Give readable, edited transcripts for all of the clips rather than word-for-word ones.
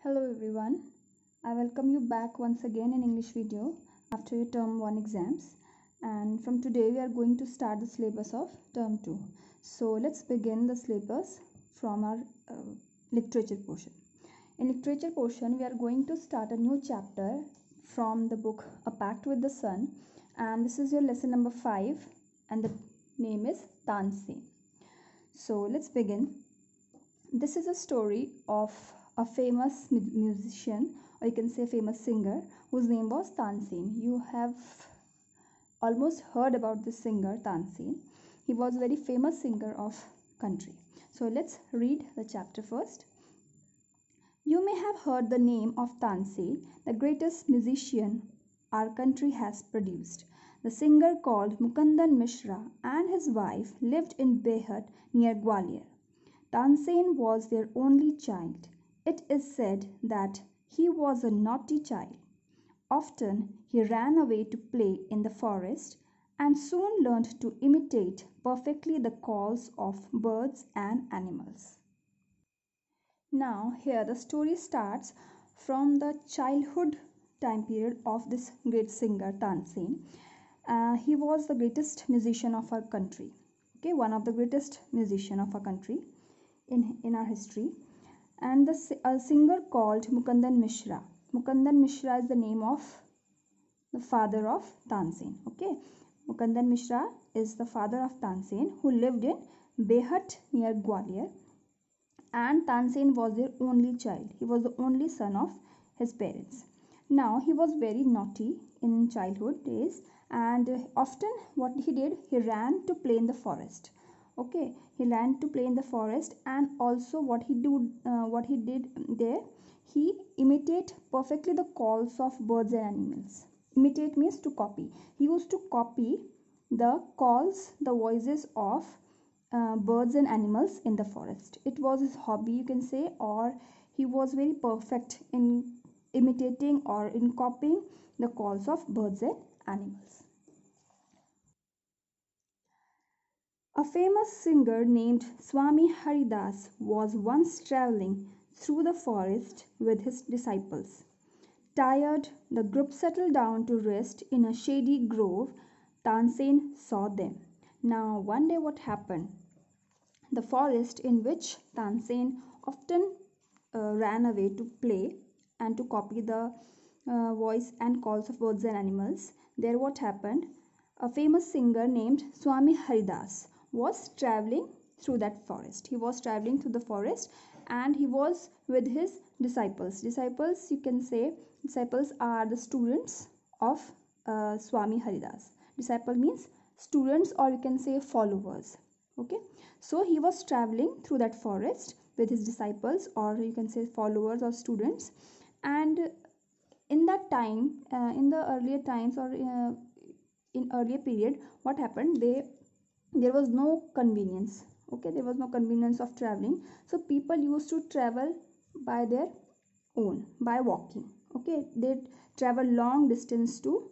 Hello everyone, I welcome you back once again in English video after your term 1 exams, and from today we are going to start the syllabus of term 2. So let's begin the syllabus from our literature portion. In literature portion we are going to start a new chapter from the book A Pact with the Sun, and this is your lesson number 5 and the name is Tansen. So let's begin. This is a story of a famous musician, or you can say famous singer, whose name was Tansen. You have almost heard about this singer Tansen. He was a very famous singer of country. So let's read the chapter first. You may have heard the name of Tansen, the greatest musician our country has produced. The singer called Mukundan Mishra and his wife lived in Behat near Gwalior. Tansen was their only child. It is said that he was a naughty child. Often he ran away to play in the forest and soon learned to imitate perfectly the calls of birds and animals. Now here the story starts from the childhood time period of this great singer Tansen. He was the greatest musician of our country. Okay, one of the greatest musician of our country in our history. And a singer called Mukundan Mishra. Mukundan Mishra is the name of the father of Tansen. Okay, Mukundan Mishra is the father of Tansen, who lived in Behat near Gwalior, and Tansen was their only child. He was the only son of his parents. Now he was very naughty in childhood days, and often what he did, he ran to play in the forest. Okay, he ran to play in the forest, and also what he did there, he imitate perfectly the calls of birds and animals. Imitate means to copy. He used to copy the calls, the voices of birds and animals in the forest. It was his hobby, you can say, or he was very perfect in imitating or in copying the calls of birds and animals. A famous singer named Swami Haridas was once traveling through the forest with his disciples. Tired, the group settled down to rest in a shady grove. Tansen saw them. Now, one day what happened? The forest in which Tansen often ran away to play and to copy the voice and calls of birds and animals. There what happened? A famous singer named Swami Haridas was traveling through that forest. He was traveling through the forest and he was with his disciples. Disciples, you can say, disciples are the students of Swami Haridas. Disciple means students, or you can say followers. Okay, so he was traveling through that forest with his disciples, or you can say followers or students. And in that time, in the earlier times, or in earlier period, what happened, there was no convenience. Okay, there was no convenience of traveling, so people used to travel by their own, by walking. Okay, they travel long distance to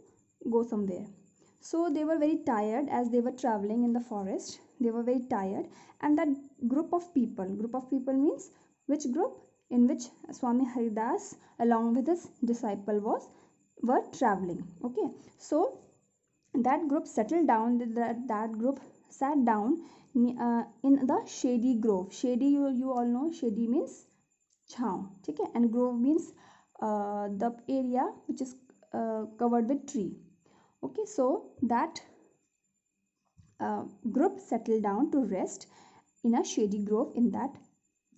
go somewhere. So they were very tired as they were traveling in the forest. They were very tired, and that group of people means which group? In which Swami Haridas along with his disciple were traveling. Okay, so that group settled down. That group sat down in the shady grove. Shady, you all know, shady means chhaw. Okay, and grove means the area which is covered with tree. Okay, so that group settled down to rest in a shady grove in that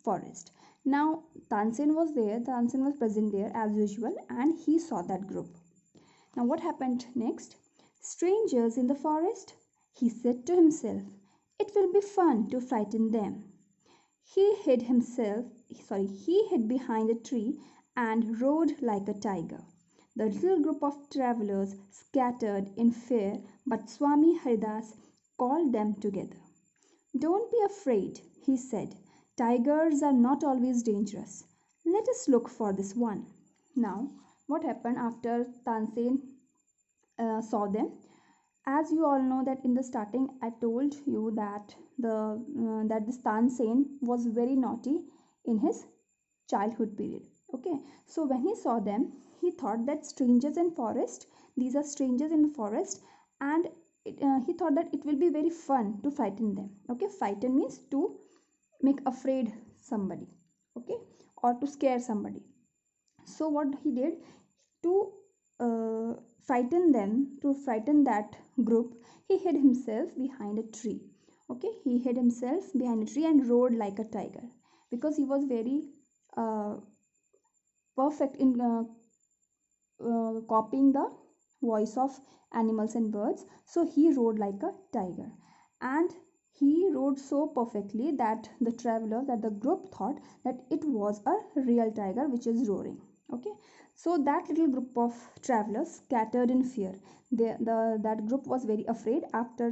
forest. Now Tansen was there. Tansen was present there as usual, and he saw that group. Now what happened next? Strangers in the forest, he said to himself. It will be fun to frighten them. He hid behind a tree and roared like a tiger. The little group of travelers scattered in fear, but Swami Haridas called them together. Don't be afraid, he said. Tigers are not always dangerous. Let us look for this one. Now, what happened after Tansen saw them? As you all know that in the starting I told you that this Tansen was very naughty in his childhood period. Okay, so when he saw them, he thought that strangers in forest, these are strangers in the forest, and he thought that it will be very fun to frighten them. Okay, frighten means to make afraid somebody, okay, or to scare somebody. So what he did to frighten them, to frighten that group, he hid himself behind a tree. Okay, he hid himself behind a tree and roared like a tiger, because he was very uh, perfect in copying the voice of animals and birds. So he rode like a tiger, and he rode so perfectly that the traveler, that the group thought that it was a real tiger which is roaring. Okay, so that little group of travelers scattered in fear. That group was very afraid after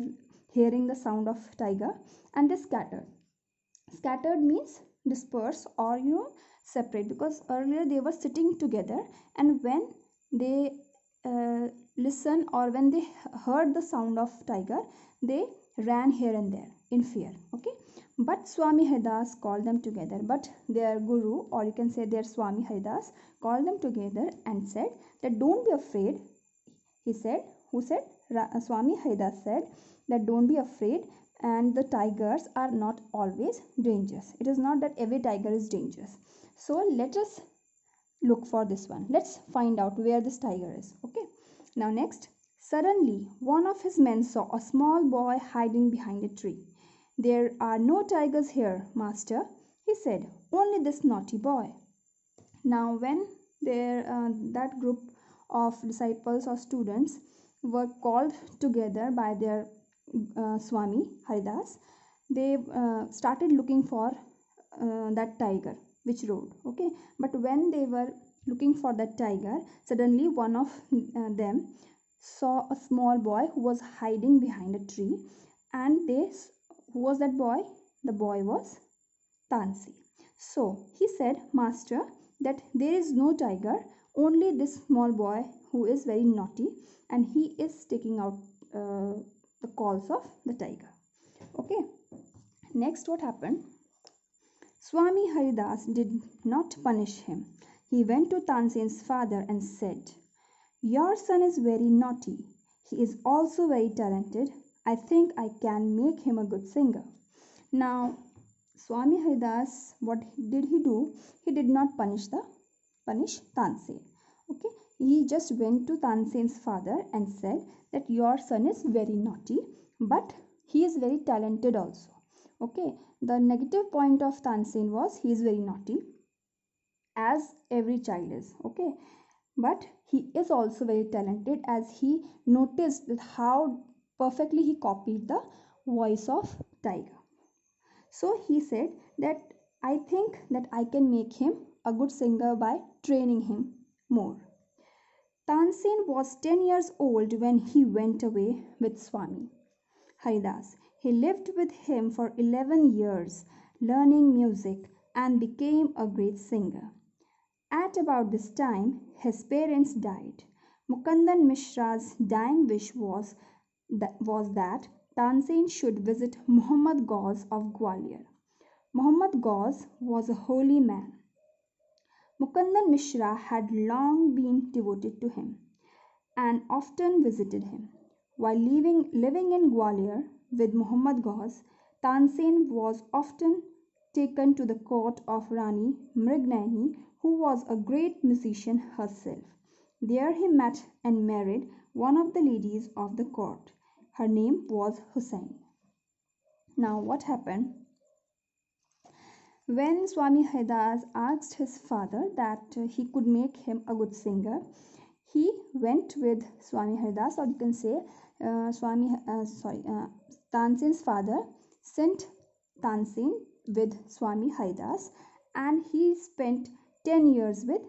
hearing the sound of tiger, and they scattered. Scattered means disperse, or separate, because earlier they were sitting together, and when they listen, or when they heard the sound of tiger, they ran here and there in fear. Okay, but Swami Haridas called them together, but their guru, or you can say their Swami Haridas, called them together and said that don't be afraid. He said, who said? Swami Haridas said that don't be afraid, and the tigers are not always dangerous. It is not that every tiger is dangerous. So let us look for this one. Let's find out where this tiger is. Okay. Now next, suddenly one of his men saw a small boy hiding behind a tree. There are no tigers here, master, he said, only this naughty boy. Now, when that group of disciples or students were called together by their Swami Haridas, they started looking for that tiger which rode. Okay, but when they were looking for that tiger, suddenly one of them saw a small boy who was hiding behind a tree, and who was that boy? The boy was Tansi. So he said, master, that there is no tiger, only this small boy who is very naughty, and he is taking out the calls of the tiger. Okay, next what happened? Swami Haridas did not punish him. He went to Tansen's father and said, your son is very naughty. He is also very talented. I think I can make him a good singer. Now, Swami Haridas, what did he do? He did not punish Tansen. Okay, he just went to Tansen's father and said that your son is very naughty, but he is very talented also. Okay, the negative point of Tansen was he is very naughty, as every child is. Okay, but he is also very talented, as he noticed that how perfectly he copied the voice of tiger. So he said that I think that I can make him a good singer by training him more. Tansen was 10 years old when he went away with Swami Haridas. He lived with him for 11 years, learning music, and became a great singer. At about this time, his parents died. Mukundan Mishra's dying wish was that Tansen should visit Muhammad Ghaus of Gwalior. Muhammad Ghaus was a holy man. Mukundan Mishra had long been devoted to him and often visited him. While living in Gwalior with Muhammad Ghaus, Tansen was often taken to the court of Rani Mrignani, who was a great musician herself. There he met and married one of the ladies of the court. Her name was Hussain. Now, what happened? When Swami Haridas asked his father that he could make him a good singer, he went with Swami Haridas, or you can say Tansen's father sent Tansen with Swami Haridas, and he spent 10 years with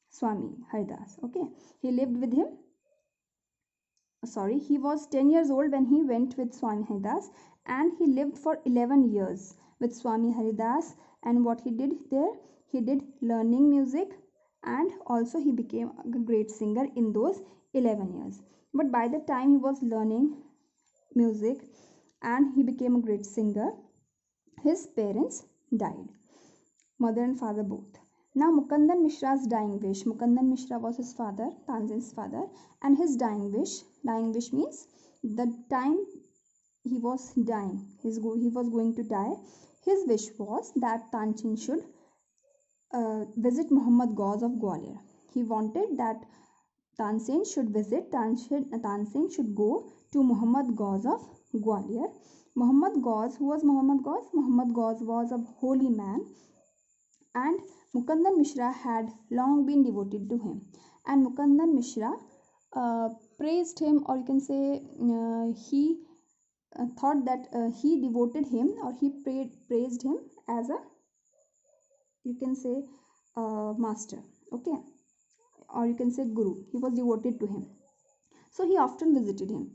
Swami Haridas. Okay, he lived with him. He was 10 years old when he went with Swami Haridas, and he lived for 11 years with Swami Haridas. And what he did there? He did learning music, and also he became a great singer in those 11 years. But by the time he was learning music and he became a great singer, his parents died, mother and father both. Now Mukandan Mishra's dying wish. Mukandan Mishra was his father, Tansen's father, and his dying wish means the time he was dying, he was going to die, his wish was that Tansen should visit Muhammad Ghaus of Gwalior. He wanted that Tansen should go to Muhammad Ghaus of Gwalior. Muhammad Ghaus, who was Muhammad Ghaus? Muhammad Ghaus was a holy man, and Mukandan Mishra had long been devoted to him. And Mukandan Mishra praised him, or you can say he thought that he devoted him, or he praised him as a, you can say, master, okay, or you can say guru. He was devoted to him, so he often visited him.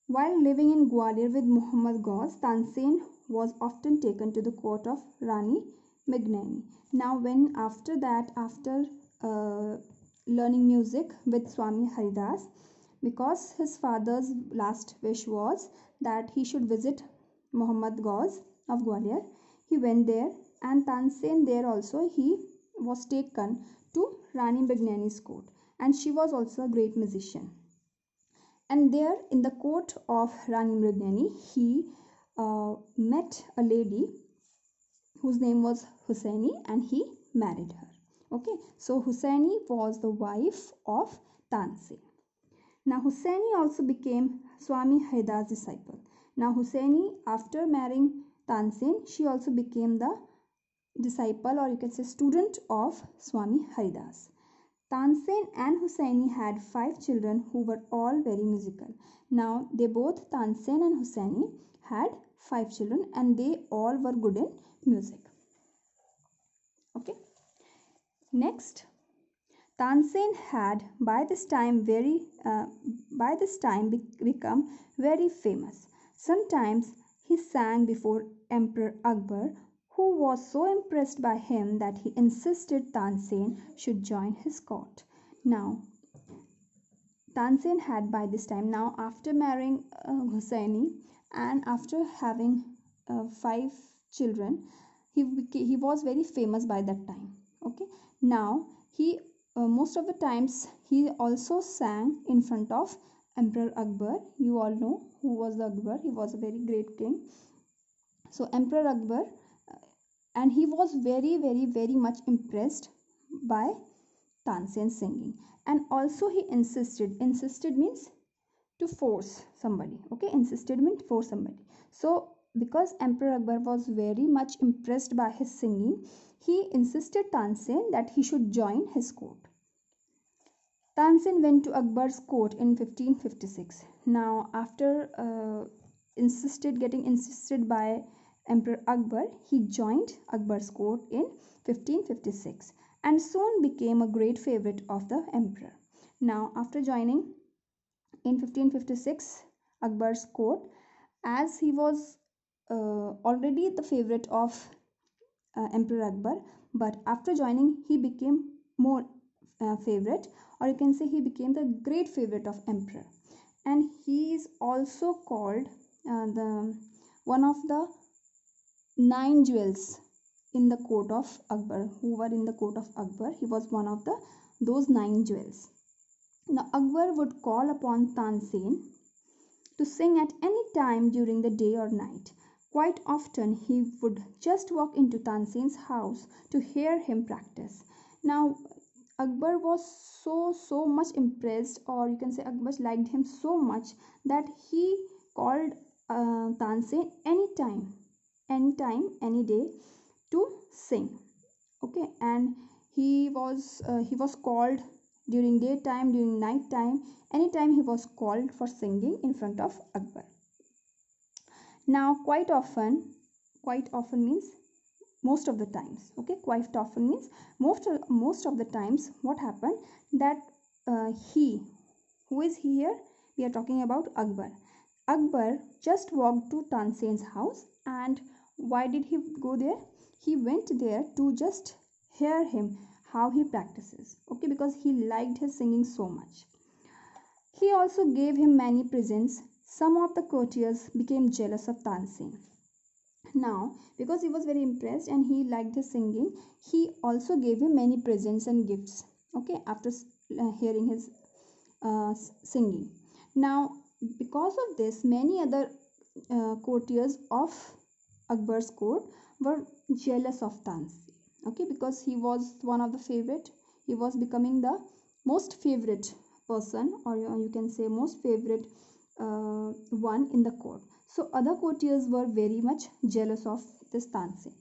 While living in Gwalior with Muhammad Ghaus, Tansen was often taken to the court of Rani Mrignani. Now after learning music with Swami Haridas, because his father's last wish was that he should visit Muhammad Ghaus of Gwalior, he went there, and Tansen there also he was taken to Rani Mrignani's court, and she was also a great musician. And there in the court of Rani Mrignani, he met a lady whose name was Hussaini, and he married her. Okay, so Hussaini was the wife of Tansen. Now Hussaini also became Swami Haridas' disciple. Now Hussaini, after marrying Tansen, she also became the disciple, or you can say student of Swami Haridas. Tansen and Hussaini had 5 children who were all very musical. Now they both, Tansen and Hussaini, had 5 children, and they all were good in music. Okay. Next, Tansen had by this time become very famous. Sometimes he sang before Emperor Akbar, who was so impressed by him that he insisted Tansen should join his court. Now, Tansen had by this time, now after marrying Hussaini and after having 5 children, he was very famous by that time. Okay. Now he most of the times he also sang in front of Emperor Akbar. You all know who was the Akbar. He was a very great king. So Emperor Akbar, and he was very much impressed by Tansen's singing, and also he insisted means to force somebody. Okay, insisted means force somebody. So because Emperor Akbar was very much impressed by his singing, he insisted Tansen that he should join his court. Tansen went to Akbar's court in 1556. Now after getting insisted by Emperor Akbar, he joined Akbar's court in 1556 and soon became a great favorite of the emperor. Now after joining in 1556 Akbar's court, as he was already the favorite of Emperor Akbar, but after joining he became more favorite, or you can say he became the great favorite of emperor, and he is also called the one of the 9 jewels in the court of Akbar, who were in the court of Akbar. He was one of those 9 jewels. Now Akbar would call upon Tansen to sing at any time during the day or night. Quite often he would just walk into Tansen's house to hear him practice. Now Akbar was so much impressed, or you can say Akbar liked him so much that he called Tansen anytime, any day to sing. Okay, and he was called during daytime, during night time, anytime he was called for singing in front of Akbar. Now quite often means most of the times. Okay, quite often means most of the times what happened, that who is he here? We are talking about Akbar. Akbar just walked to Tansen's house, and why did he go there? He went there to just hear him how he practices. Okay, because he liked his singing so much. He also gave him many presents. Some of the courtiers became jealous of Tansen. Now, because he was very impressed and he liked his singing, he also gave him many presents and gifts. Okay, after hearing his singing. Now, because of this, many other courtiers of Akbar's court were jealous of Tansin. Okay, because he was one of the favorite. He was becoming the most favorite person, or you can say most favorite one in the court. So other courtiers were very much jealous of this Tansin.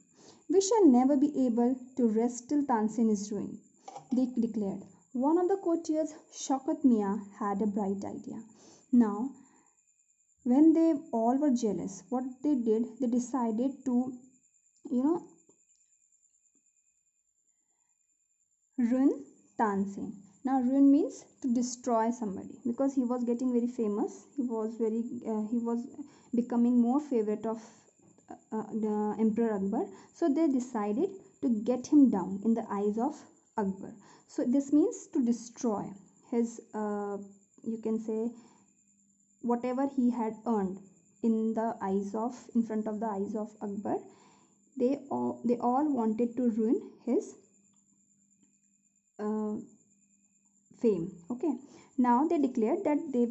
We shall never be able to rest till Tansin is ruined, they declared. One of the courtiers, Shaukat Mia, had a bright idea. Now, when they all were jealous, what they did, they decided to, ruin Tansin. Now, ruin means to destroy somebody, because he was getting very famous. He was becoming more favorite of the Emperor Akbar. So they decided to get him down in the eyes of Akbar. So this means to destroy his, you can say, whatever he had earned in front of the eyes of Akbar. They all wanted to ruin his fame. Okay, now they declared that they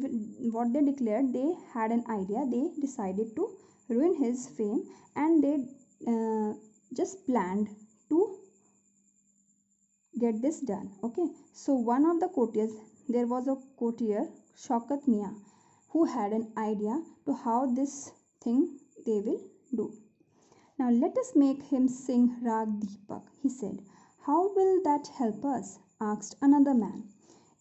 had an idea. They decided to ruin his fame, and they just planned to get this done. Okay, so one of the courtiers, there was a courtier, Shaukat Mia, who had an idea to how this thing they will do. Now let us make him sing Rag Deepak, he said. How will that help us? Asked another man.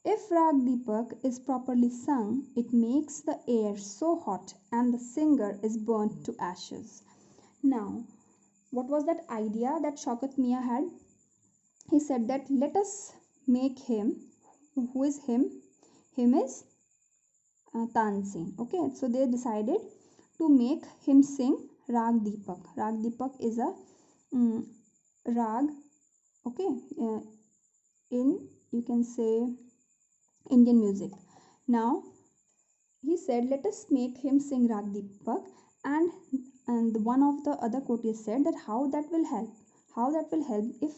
If Rag Deepak is properly sung, it makes the air so hot and the singer is burnt to ashes. Now, what was that idea that Shaukat Mia had? He said that let us make him, who is him? Him is Tansin. Okay, so they decided to make him sing Rag Deepak. Rag Deepak is a rag, okay, in, you can say, Indian music. Now he said, let us make him sing Rag Deepak, and one of the other courtiers said that how that will help if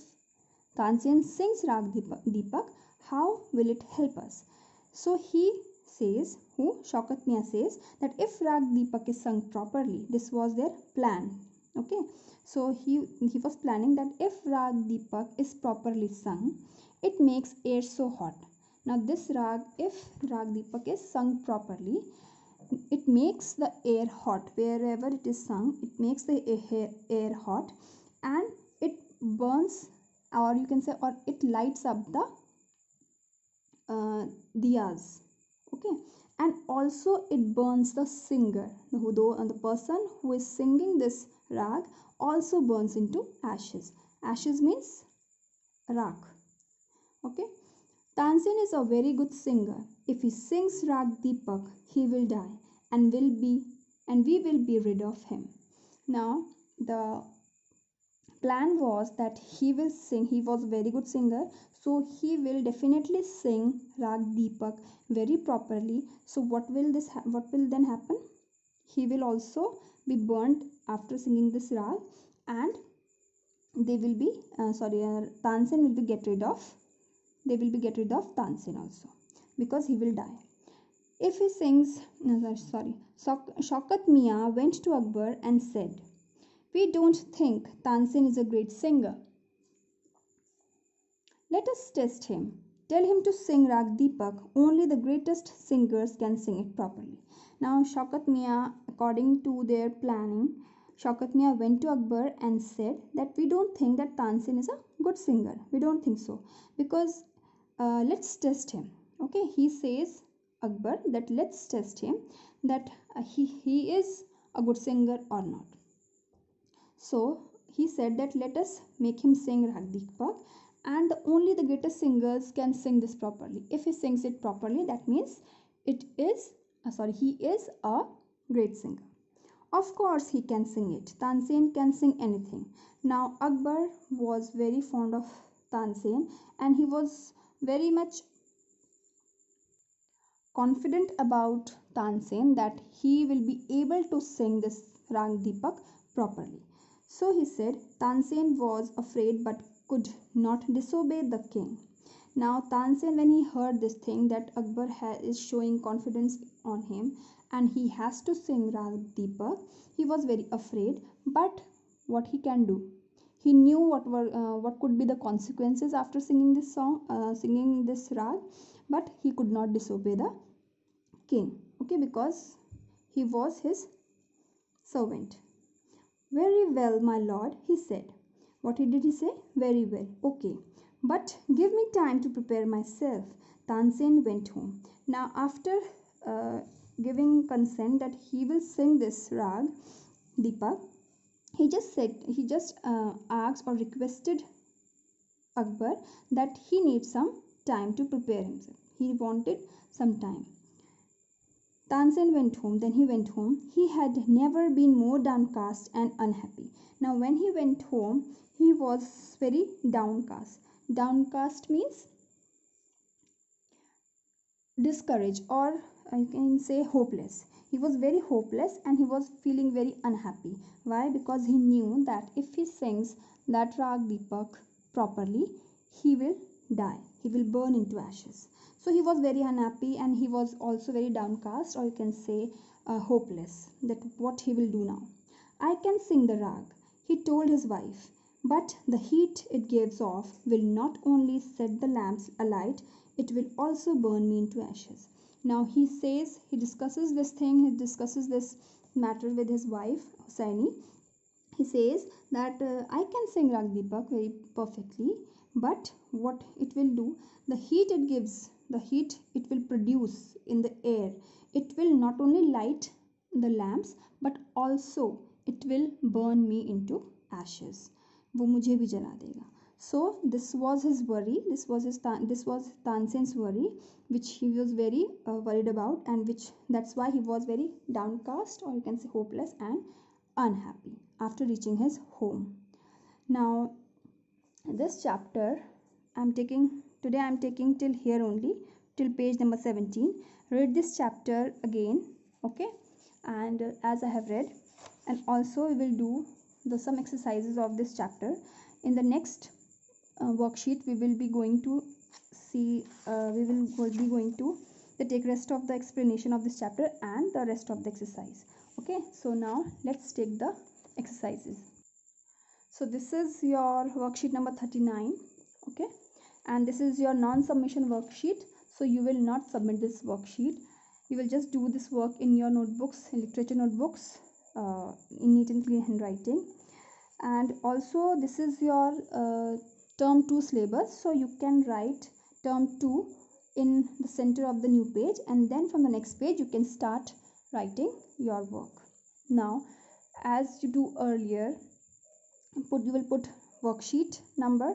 Tansin sings Rag Deepak, how will it help us? So he says, Shaukat Mia says, that if Rag Deepak is sung properly, this was their plan. Okay, so he was planning that if Rag Deepak is properly sung, it makes air so hot. Now this rag, if Rag Deepak is sung properly, it makes the air hot. Wherever it is sung, it makes the air hot, and it burns, or you can say, or it lights up the diyas. Okay, and also it burns the singer, the person who is singing this rag also burns into ashes. Ashes means rak. Okay, Tansin is a very good singer. If he sings Rag Deepak, he will die, and we will be rid of him. Now the plan was that he will sing. He was a very good singer, so he will definitely sing Rag Deepak very properly. So what will then happen? He will also be burnt after singing this rag, and they will be Tansin will be get rid of. They will be get rid of Tansin also, because he will die. If he sings, Shaukat Mia went to Akbar and said, we don't think Tansin is a great singer. Let us test him. Tell him to sing Rag Deepak. Only the greatest singers can sing it properly. Now Shaukat Mia, according to their planning, Shaukat Mia went to Akbar and said that we don't think that Tansin is a good singer. We don't think so, because let's test him. Okay, he says, Akbar, that let's test him, that he is a good singer or not. So he said that let us make him sing Rag Deepak, and only the greatest singers can sing this properly. If he sings it properly, that means he is a great singer. Of course he can sing it. Tansin can sing anything. Now Akbar was very fond of Tansin, and he was very much confident about Tansin that he will be able to sing this Rag Deepak properly. So he said, Tansen was afraid but could not disobey the king. Now Tansen, when he heard this thing that Akbar is showing confidence on him and he has to sing Rag Deepak, he was very afraid. But what he can do? He knew what could be the consequences after singing this song, singing this rag, but he could not disobey the king. Okay, because he was his servant. Very well, my lord, he said. What did he say? Very well. Okay. But give me time to prepare myself. Tansen went home. Now, after giving consent that he will sing this rag, Deepak, he just asked or requested Akbar that he needs some time to prepare himself. He wanted some time. Tansen went home. Then he went home. He had never been more downcast and unhappy. Now, when he went home, he was very downcast. Downcast means discouraged, or you can say hopeless. He was very hopeless and he was feeling very unhappy. Why? Because he knew that if he sings that Rag Deepak properly, he will die. He will burn into ashes. So he was very unhappy and he was also very downcast, or you can say hopeless, that what he will do now. I can sing the rag, he told his wife, but the heat it gives off will not only set the lamps alight, it will also burn me into ashes. Now he discusses this matter with his wife, Husaini. He says that I can sing Rag Deepak very perfectly, but what it will do, the heat it will produce in the air, it will not only light the lamps but also it will burn me into ashes. वो मुझे भी जला देगा. So this was his worry. This was Tansen's worry, which he was very worried about, and that's why he was very downcast, or you can say hopeless and unhappy after reaching his home. Now this chapter I'm taking till here only, till page number 17. Read this chapter again, okay? And as I have read, and also we will do some exercises of this chapter. In the next worksheet we will be going to see take rest of the explanation of this chapter and the rest of the exercise. Okay, so now let's take the exercises. So this is your worksheet number 39. Okay, and this is your non-submission worksheet. So you will not submit this worksheet. You will just do this work in your notebooks, in literature notebooks, in neat and clean handwriting. And also this is your term 2 syllabus. So you can write term 2 in the center of the new page, and then from the next page you can start writing your work. Now, as you do earlier, you will put worksheet number,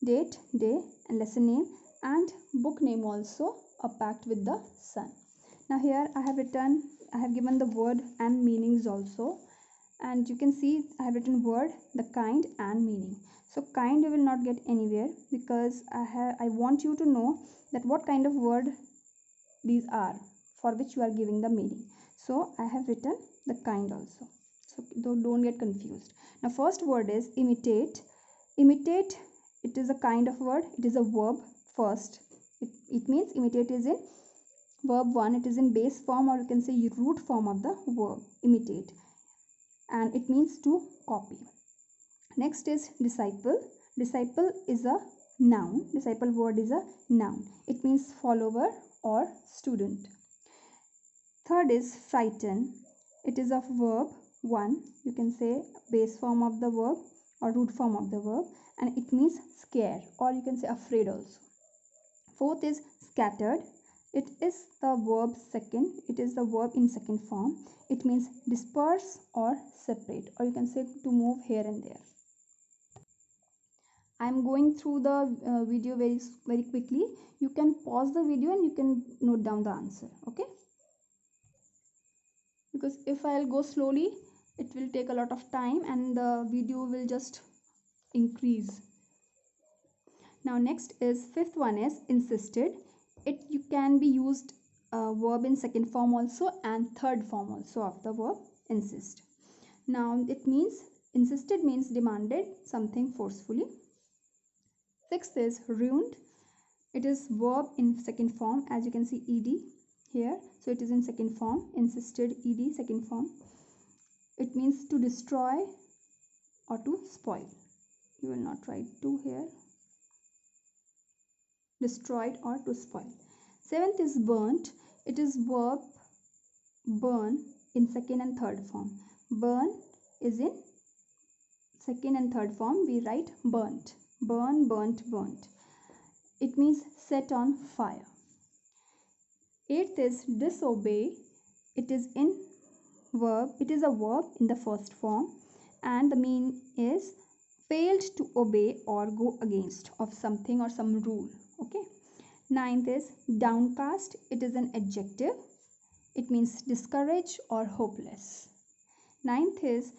date, day, and lesson name, and book name also packed with the sun. Now here I have given the word and meanings also, and you can see I have written word, the kind, and meaning. So kind you will not get anywhere, because I want you to know that what kind of word these are for which you are giving the meaning. So I have written the kind also, so don't get confused. Now first word is imitate. Imitate, it is a kind of word. It is a verb first. It means imitate is in verb 1. It is in base form, or you can say root form of the verb imitate, and it means to copy. Next is disciple. Disciple is a noun. Disciple word is a noun. It means follower or student. Third is frighten. It is a verb 1. You can say base form of the verb or root form of the verb, and it means scare, or you can say afraid also. Fourth is scattered. It is the verb second. It is the verb in second form. It means disperse or separate, or you can say to move here and there. I am going through the video very quickly. You can pause the video and you can note down the answer. Okay, because if I'll go slowly, it will take a lot of time and the video will just increase. Now next is fifth one is insisted. You can be used verb in second form also and third form also of the verb insist. Now it means Insisted means demanded something forcefully. Sixth is ruined. It is verb in second form, as you can see ed here. So it is in second form, insisted ed second form. It means to destroy or to spoil. You will not write to here. Destroyed or to spoil. Seventh is burnt. It is verb burn in second and third form. Burn is in second and third form. We write burnt. Burn, burnt, burnt. It means set on fire. Eighth is disobey. It is a verb in the first form, and the meaning is failed to obey or go against of something or some rule. Okay. Ninth is downcast. It is an adjective. It means discouraged or hopeless. Tenth is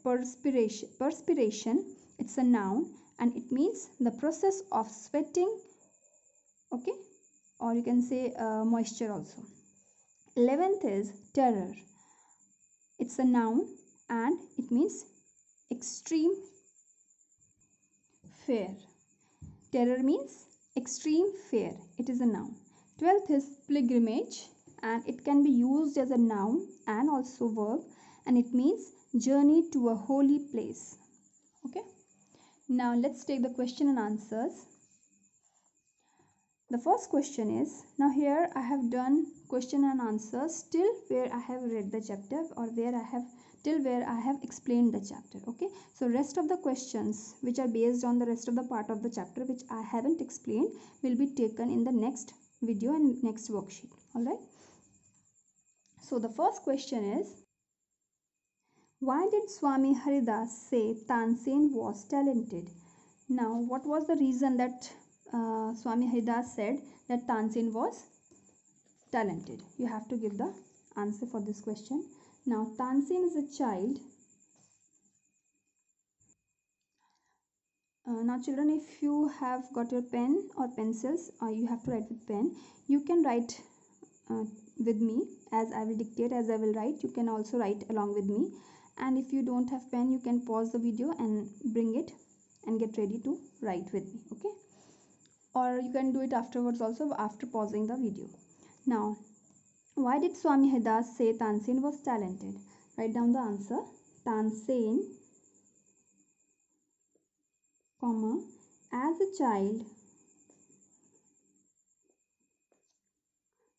perspiration. It's a noun and it means the process of sweating. Okay, or you can say moisture also. 11th is terror. It's a noun and it means extreme fear. Terror means extreme fear. It is a noun. 12th is pilgrimage and it can be used as a noun and also verb, and it means journey to a holy place. Okay. Now let's take the question and answers. The first question is, now here I have done question and answers till where I have read the chapter or till where I have explained the chapter. Okay, so rest of the questions which are based on the rest of the part of the chapter which I haven't explained will be taken in the next video and next worksheet. Alright, so the first question is, why did Swami Haridas say Tansen was talented? Now what was the reason that Swami Haridas said that Tansen was talented? You have to give the answer for this question. Now Tansen is a child. Now children, if you have got your pen or pencils, you have to write with pen. You can write with me as I will dictate, as I will write. You can also write along with me, and if you don't have pen, you can pause the video and bring it and get ready to write with me. Okay, or you can do it afterwards also after pausing the video. Now why did Swami Haridas say Tansen was talented? Write down the answer. Tansen, comma, as a child,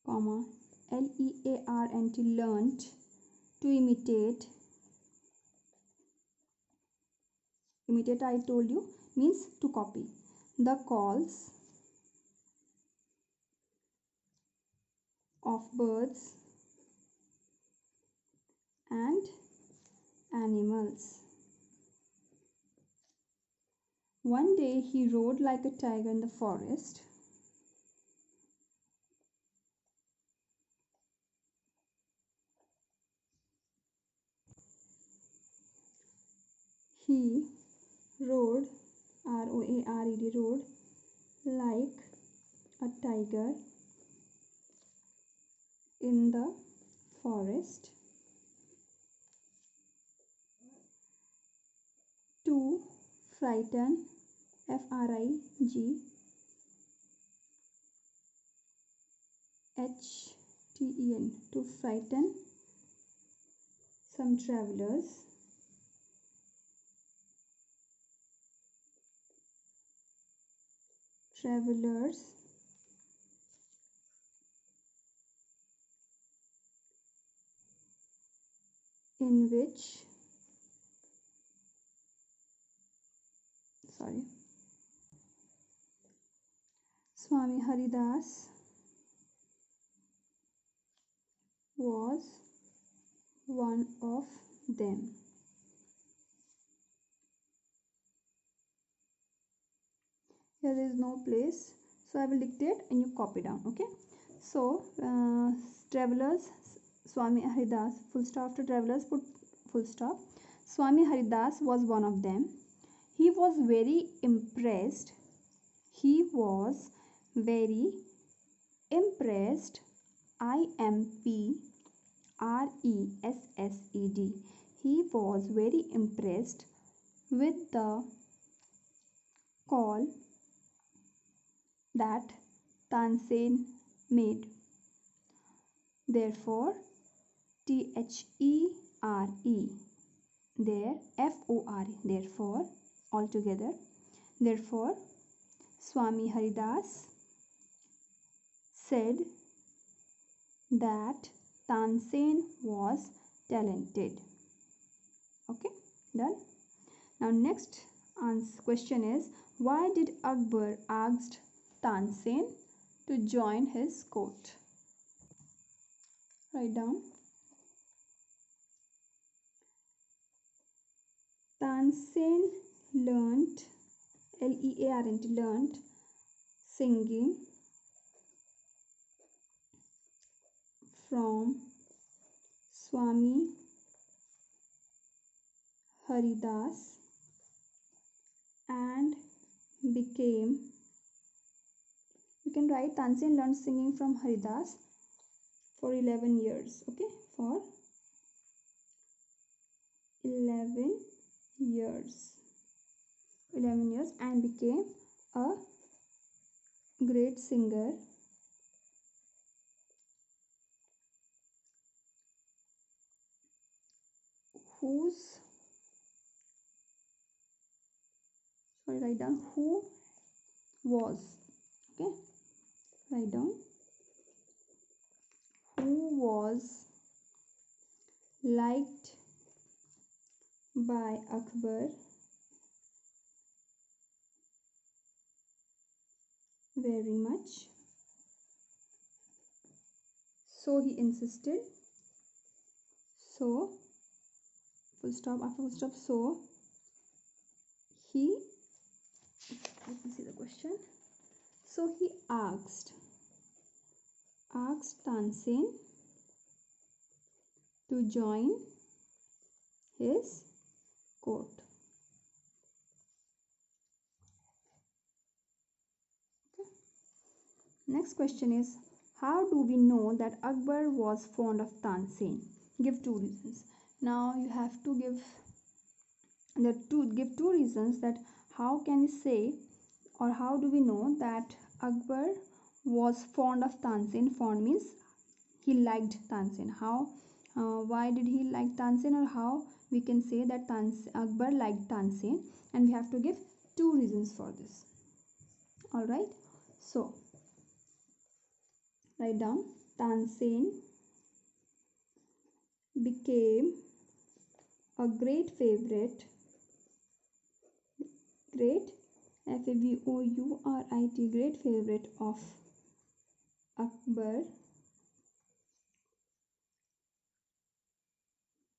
comma, learnt, learnt to imitate I told you means to copy the calls of birds and animals. One day he rode like a tiger in the forest. He rode, R-O-A-R-E-D, rode like a tiger in the forest to frighten, F-R-I-G-H-T-E-N, to frighten some travelers in which Swami Haridas was one of them. Here there is no place, so I will dictate and you copy down. Okay, so travelers, Swami Haridas, full stop. After travelers put full stop. Swami Haridas was one of them. He was very impressed. He was very impressed. IMPRESSED. he was very impressed with the call that Tansen made. Therefore, THERE, there, FORE, therefore, altogether. Therefore, Swami Haridas said that Tansen was talented. Okay, done. Now next question is, why did Akbar asked Tansen to join his court? Write down. Tansen learnt, Learnt, learnt singing from Swami Haridas and became, you can write Tansen learned singing from Haridas for 11 years. Okay, for 11 years and became a great singer whose, write down, who was, okay, write down, who was liked by Akbar very much. So he insisted. So, full stop, after full stop, so he, let me see the question. So he asked Tansen to join his court. Okay. Next question is, how do we know that Akbar was fond of Tansen? Give two reasons. Now you have to give two reasons that how can we say, or how do we know that Akbar was fond of Tansen? Fond means he liked Tansen. How? Why did he like Tansen, or how we can say that Akbar liked Tansen? And we have to give two reasons for this. All right. So write down, Tansen became a great favorite, great FAVOURIT, great favorite of Akbar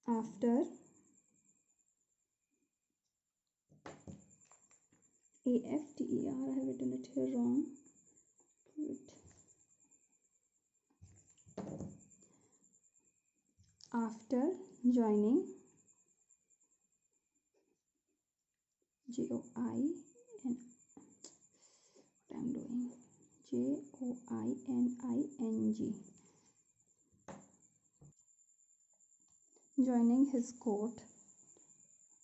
after AFTER, I have written it here wrong. Wait. After joining JOIN, what I'm doing, JOINING, joining his court,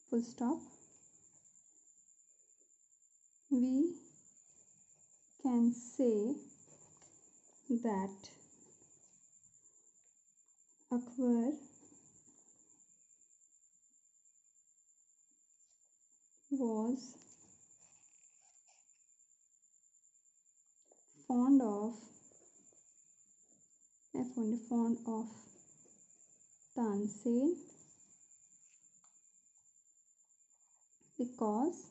full stop, we can say that Akbar was fond of Tansen because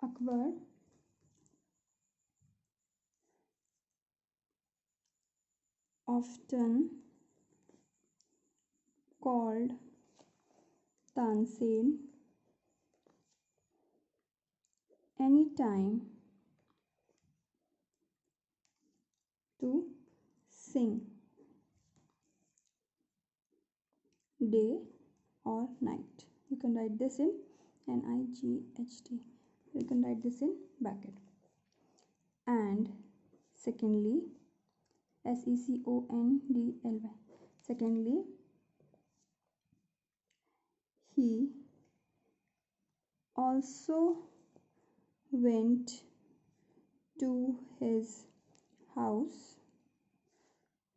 Akbar often called Tansen anytime to sing, day or night. You can write this in NIGHT. You can write this in bracket. And secondly, SECONDLY. Secondly, he also went to his house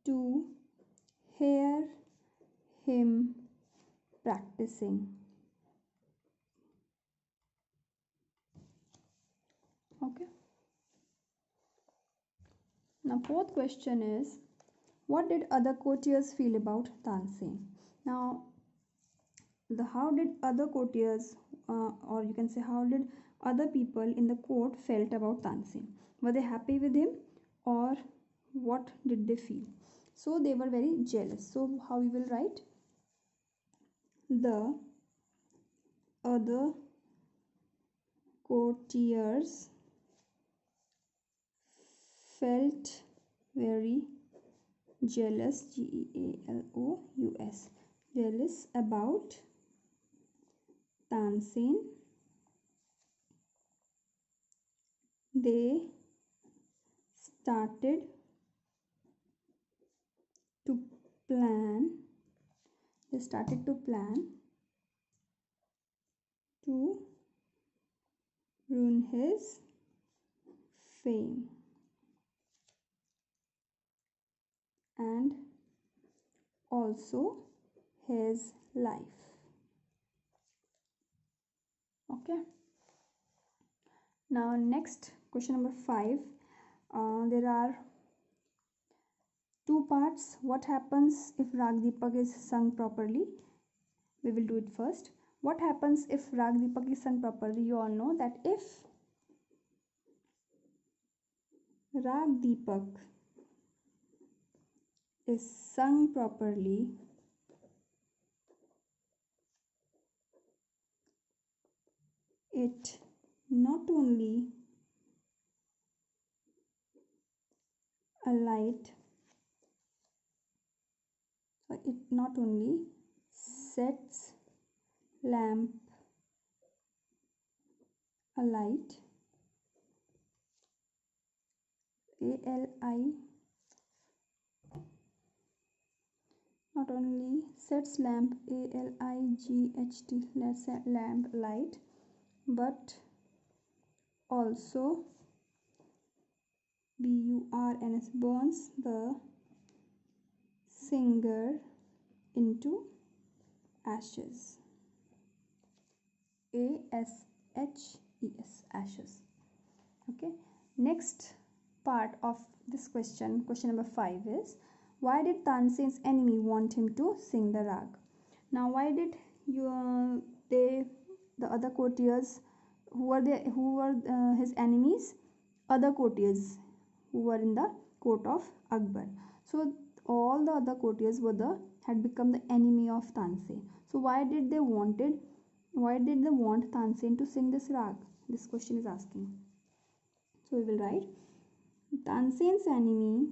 to hear him practicing. Okay. Now fourth question is, what did other courtiers feel about Tansen? Now how did other courtiers or you can say how did other people in the court felt about Tansen? Were they happy with him, or what did they feel? So they were very jealous. So how we will write? The other courtiers felt very jealous, GEALOUS, jealous about Tansen. They started to plan to ruin his fame and also his life. Okay. Now next, question number 5. There are two parts. What happens if Rag Deepak is sung properly? We will do it first. What happens if Rag Deepak is sung properly? You all know that if Rag Deepak is sung properly, it not only sets lamp alight, ALI, not only sets lamp ALIGHT, let's say lamp light, but also BURNS, burns the singer into ashes, ASHES, ashes. Okay. Next part of this question, question number 5 is, why did Tansen's enemy want him to sing the rag? Now why did the other courtiers who were his enemies, other courtiers who were in the court of Akbar. So all the other courtiers had become the enemy of Tansen. So why did they want Tansen to sing this rag? This question is asking. So we will write, Tansen's enemies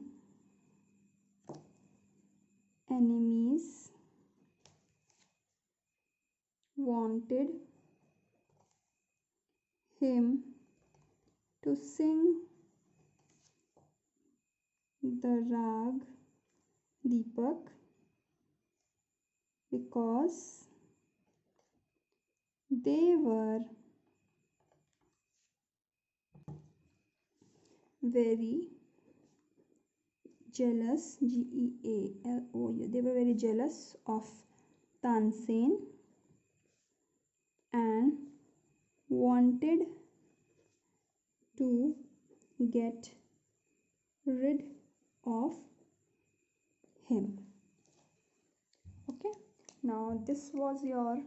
wanted him to sing the Rag Deepak because they were very jealous, GEALOU, they were very jealous of Tansen and wanted to get rid of him. Okay, now this was your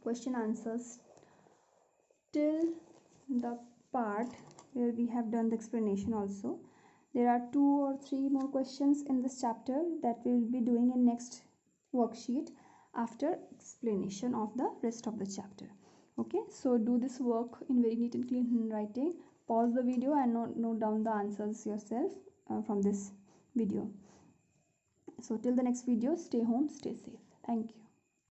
question answers till the part where we have done the explanation. Also there are 2 or 3 more questions in this chapter that we will be doing in next worksheet after explanation of the rest of the chapter. Okay, so do this work in very neat and clean handwriting. Pause the video and note down the answers yourself from this video. So till the next video, stay home, stay safe. Thank you.